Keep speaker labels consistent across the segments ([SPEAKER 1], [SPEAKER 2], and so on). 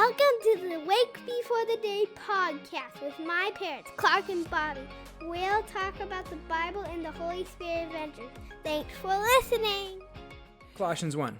[SPEAKER 1] Welcome to the Wake Before the Day podcast with my parents, Clark and Bobby. We'll talk about the Bible and the Holy Spirit adventures. Thanks for listening.
[SPEAKER 2] Colossians 1,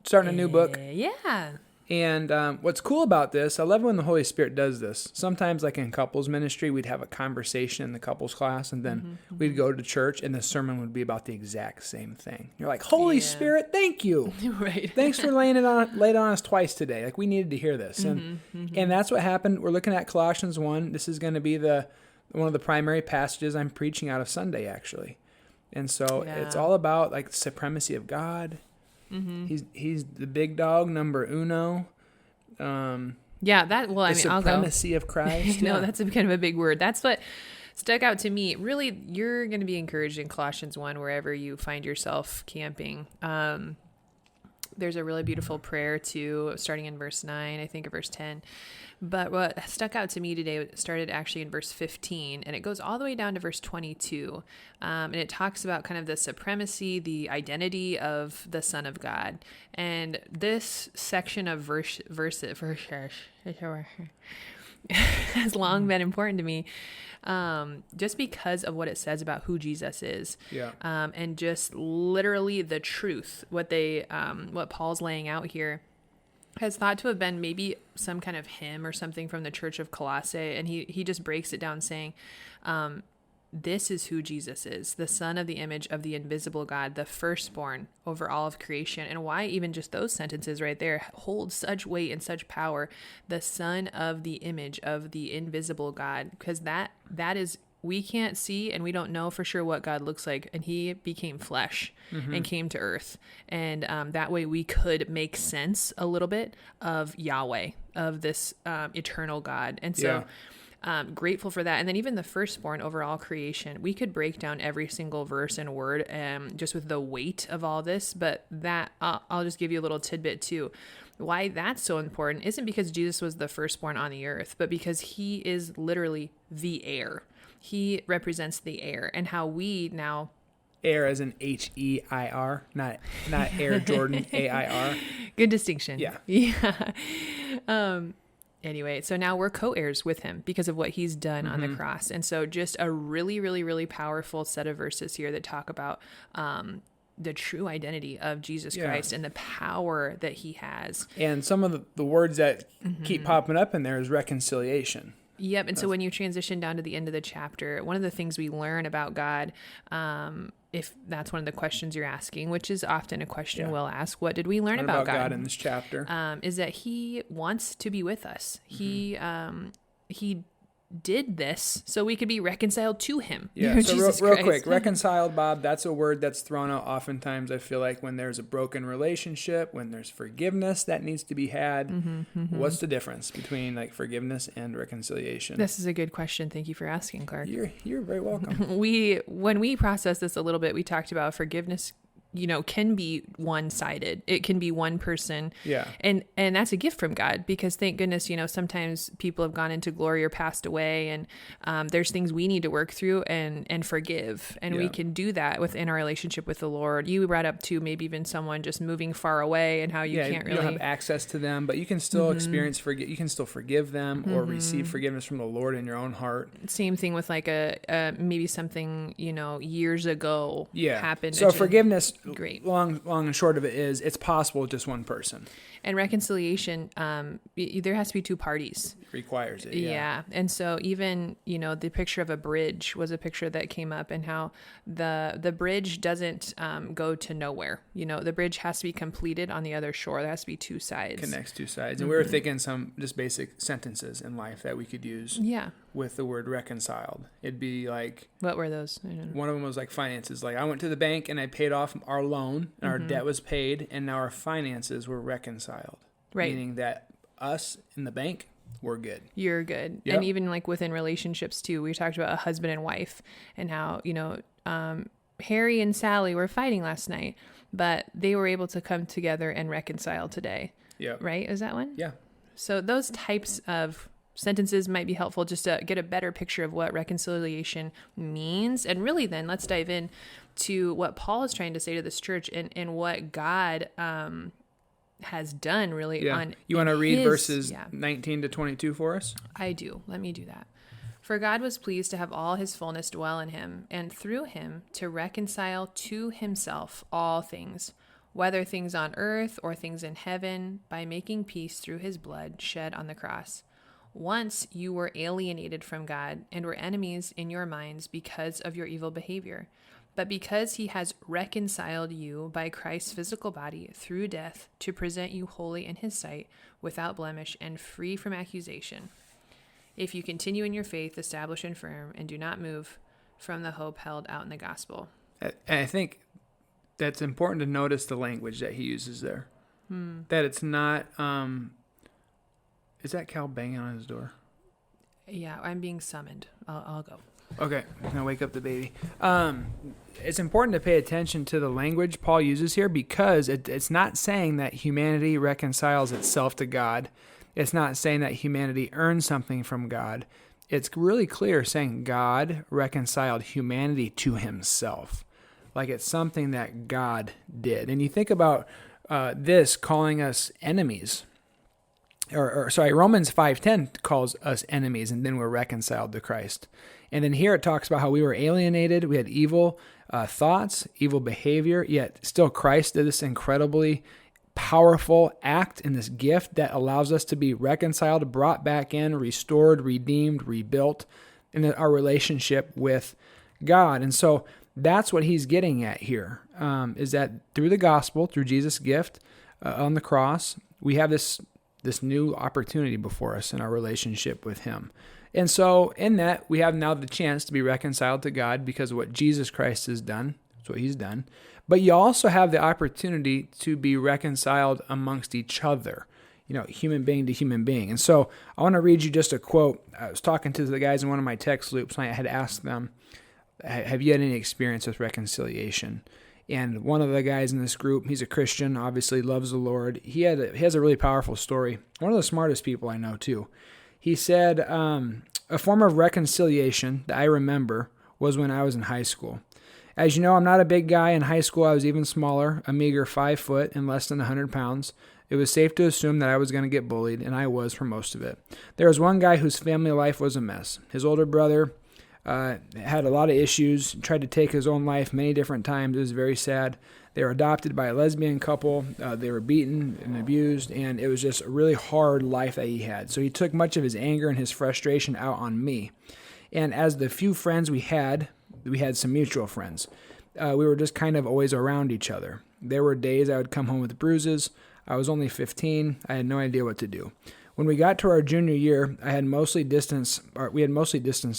[SPEAKER 2] starting a new book.
[SPEAKER 3] Yeah.
[SPEAKER 2] And what's cool about this, I love when the Holy Spirit does this. Sometimes, like in couples ministry, we'd have a conversation in the couples class, and then we'd go to church, and the sermon would be about the exact same thing. You're like, Holy Spirit, thank you.
[SPEAKER 3] Right.
[SPEAKER 2] Thanks for laid it on us twice today. Like, we needed to hear this. And that's what happened. We're looking at Colossians 1. This is going to be one of the primary passages I'm preaching out of Sunday, actually. And so it's all about like the supremacy of God. He's the big dog, number uno.
[SPEAKER 3] I'll
[SPEAKER 2] the
[SPEAKER 3] go.
[SPEAKER 2] Supremacy of Christ.
[SPEAKER 3] No, that's kind of a big word. That's what stuck out to me. Really, you're going to be encouraged in Colossians 1, wherever you find yourself camping. There's a really beautiful prayer too, starting in verse 9, I think, or verse 10. But what stuck out to me today started actually in verse 15, and it goes all the way down to verse 22. And it talks about kind of the supremacy, the identity of the Son of God. And this section of verses has long been important to me, just because of what it says about who Jesus is. And just literally the truth, what Paul's laying out here has thought to have been maybe some kind of hymn or something from the church of Colossae. And he just breaks it down saying, this is who Jesus is, the Son of the image of the invisible God, the firstborn over all of creation. And why even just those sentences right there hold such weight and such power, the Son of the image of the invisible God, because that is, we can't see and we don't know for sure what God looks like. And he became flesh and came to earth. And that way we could make sense a little bit of Yahweh, of this eternal God. And so grateful for that. And then even the firstborn over all creation, we could break down every single verse and word just with the weight of all this. But that I'll just give you a little tidbit too. Why that's so important isn't because Jesus was the firstborn on the earth, but because he is literally the heir. He represents the heir, and how we now...
[SPEAKER 2] Air as in H-E-I-R, not Air Jordan, A-I-R.
[SPEAKER 3] Good distinction.
[SPEAKER 2] Yeah.
[SPEAKER 3] Anyway, so now we're co-heirs with him because of what he's done on the cross. And so just a really, really, really powerful set of verses here that talk about the true identity of Jesus Christ and the power that he has. And
[SPEAKER 2] some of the words that keep popping up in there is reconciliation.
[SPEAKER 3] Yep. And so when you transition down to the end of the chapter, one of the things we learn about God, if that's one of the questions you're asking, which is often a question we'll ask, what did we learn about God
[SPEAKER 2] in this chapter?
[SPEAKER 3] Is that he wants to be with us. He did this so we could be reconciled to him.
[SPEAKER 2] Yeah. So real quick, reconciled, Bob, that's a word that's thrown out oftentimes. I feel like when there's a broken relationship, when there's forgiveness that needs to be had, what's the difference between like forgiveness and reconciliation?
[SPEAKER 3] This is a good question. Thank you for asking, Clark.
[SPEAKER 2] You're very welcome.
[SPEAKER 3] When we processed this a little bit, we talked about forgiveness can be one-sided. It can be one person. Yeah. And that's a gift from God, because thank goodness, sometimes people have gone into glory or passed away, and there's things we need to work through and forgive. And we can do that within our relationship with the Lord. You brought up too, maybe even someone just moving far away and how you can't really...
[SPEAKER 2] you don't have access to them, but you can still experience, you can still forgive them or receive forgiveness from the Lord in your own heart.
[SPEAKER 3] Same thing with like maybe something, years ago happened.
[SPEAKER 2] So forgiveness...
[SPEAKER 3] Great.
[SPEAKER 2] Long and short of it is, it's possible with just one person.
[SPEAKER 3] And reconciliation, there has to be two parties.
[SPEAKER 2] Requires it.
[SPEAKER 3] Yeah. And so even, the picture of a bridge was a picture that came up, and how the bridge doesn't go to nowhere. The bridge has to be completed on the other shore. There has to be two sides.
[SPEAKER 2] Connects two sides. And we were thinking some just basic sentences in life that we could use.
[SPEAKER 3] Yeah.
[SPEAKER 2] With the word reconciled. It'd be like...
[SPEAKER 3] What were those?
[SPEAKER 2] One of them was like finances. Like, I went to the bank and I paid off our loan, and our debt was paid, and now our finances were reconciled. Right. Meaning that us in the bank, we're good.
[SPEAKER 3] You're good. Yep. And even like within relationships too, we talked about a husband and wife, and how, Harry and Sally were fighting last night, but they were able to come together and reconcile today. Yeah. Right? Is that one?
[SPEAKER 2] Yeah.
[SPEAKER 3] So those types of sentences might be helpful just to get a better picture of what reconciliation means. And really then let's dive in to what Paul is trying to say to this church, and what God has done really on
[SPEAKER 2] You want to read verses
[SPEAKER 3] yeah.
[SPEAKER 2] 19 to 22 for us?
[SPEAKER 3] I do. Let me do that. For God was pleased to have all his fullness dwell in him, and through him to reconcile to himself all things, whether things on earth or things in heaven, by making peace through his blood shed on the cross. Once you were alienated from God and were enemies in your minds because of your evil behavior. But because he has reconciled you by Christ's physical body through death to present you holy in his sight, without blemish and free from accusation, if you continue in your faith, established and firm, and do not move from the hope held out in the gospel.
[SPEAKER 2] And I think that's important to notice the language that he uses there. That it's not, is that Cal banging on his door?
[SPEAKER 3] Yeah, I'm being summoned. I'll go.
[SPEAKER 2] Okay, I'm going to wake up the baby. It's important to pay attention to the language Paul uses here, because it's not saying that humanity reconciles itself to God. It's not saying that humanity earns something from God. It's really clear saying God reconciled humanity to himself. Like it's something that God did. And you think about this calling us enemies. Romans 5:10 calls us enemies, and then we're reconciled to Christ. And then here it talks about how we were alienated. We had evil thoughts, evil behavior, yet still Christ did this incredibly powerful act in this gift that allows us to be reconciled, brought back in, restored, redeemed, rebuilt in our relationship with God. And so that's what he's getting at here, is that through the gospel, through Jesus' gift on the cross, we have this new opportunity before us in our relationship with him. And so in that, we have now the chance to be reconciled to God because of what Jesus Christ has done. That's what he's done. But you also have the opportunity to be reconciled amongst each other, human being to human being. And so I want to read you just a quote. I was talking to the guys in one of my text loops, and I had asked them, have you had any experience with reconciliation? And one of the guys in this group, he's a Christian, obviously loves the Lord. He has a really powerful story. One of the smartest people I know, too. He said, a form of reconciliation that I remember was when I was in high school. As you know, I'm not a big guy. In high school, I was even smaller, a meager 5 foot and less than 100 pounds. It was safe to assume that I was going to get bullied, and I was for most of it. There was one guy whose family life was a mess. His older brother had a lot of issues, tried to take his own life many different times. It was very sad. They were adopted by a lesbian couple. They were beaten and abused, and it was just a really hard life that he had. So he took much of his anger and his frustration out on me. And as the few friends we had some mutual friends. We were just kind of always around each other. There were days I would come home with bruises. I was only 15. I had no idea what to do. When we got to our junior year, we had mostly distanced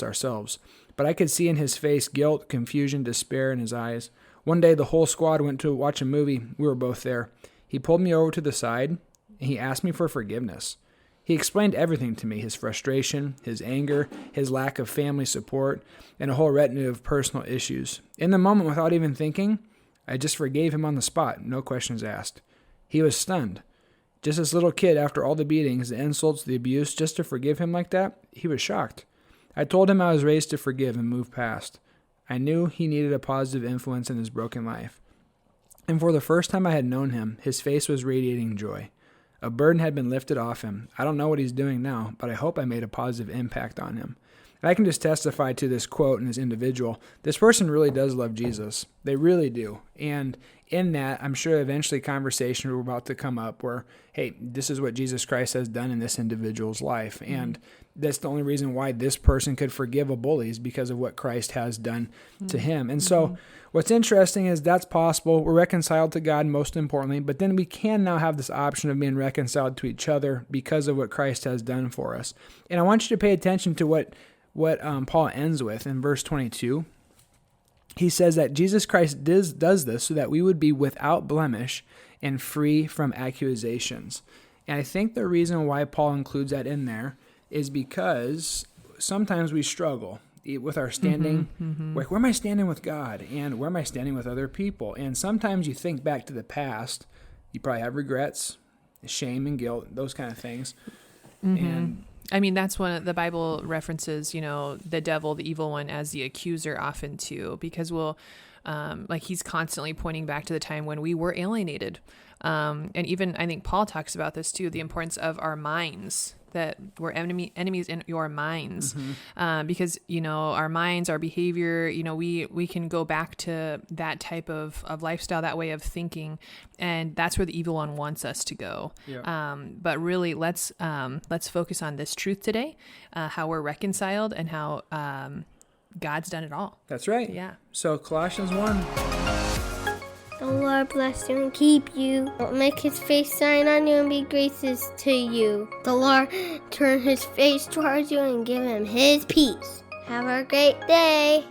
[SPEAKER 2] ourselves. But I could see in his face guilt, confusion, despair in his eyes. One day, the whole squad went to watch a movie. We were both there. He pulled me over to the side, and he asked me for forgiveness. He explained everything to me, his frustration, his anger, his lack of family support, and a whole retinue of personal issues. In the moment, without even thinking, I just forgave him on the spot, no questions asked. He was stunned. Just this little kid, after all the beatings, the insults, the abuse, just to forgive him like that, he was shocked. I told him I was raised to forgive and move past. I knew he needed a positive influence in his broken life. And for the first time I had known him, his face was radiating joy. A burden had been lifted off him. I don't know what he's doing now, but I hope I made a positive impact on him. And I can just testify to this quote and this individual. This person really does love Jesus. They really do. And in that, I'm sure eventually conversations were about to come up where, hey, this is what Jesus Christ has done in this individual's life. Mm-hmm. And that's the only reason why this person could forgive a bully is because of what Christ has done to him. And so what's interesting is that's possible. We're reconciled to God, most importantly, but then we can now have this option of being reconciled to each other because of what Christ has done for us. And I want you to pay attention to what Paul ends with in verse 22. He says that Jesus Christ does this so that we would be without blemish and free from accusations. And I think the reason why Paul includes that in there is because sometimes we struggle with our standing. Like, where am I standing with God? And where am I standing with other people? And sometimes you think back to the past. You probably have regrets, shame and guilt, those kind of things. And
[SPEAKER 3] I mean, that's one of the Bible references, the devil, the evil one, as the accuser often too, because we'll like he's constantly pointing back to the time when we were alienated. And even I think Paul talks about this too, the importance of our minds, that we're enemies in your minds, because, you know, our minds, our behavior, you know, we can go back to that type of lifestyle, that way of thinking, and that's where the evil one wants us to go. Yeah. But really, let's focus on this truth today, how we're reconciled and how God's done it all.
[SPEAKER 2] That's right.
[SPEAKER 3] Yeah.
[SPEAKER 2] So Colossians 1.
[SPEAKER 1] The Lord bless you and keep you. Make his face shine on you and be gracious to you. The Lord turn his face towards you and give him his peace. Have a great day.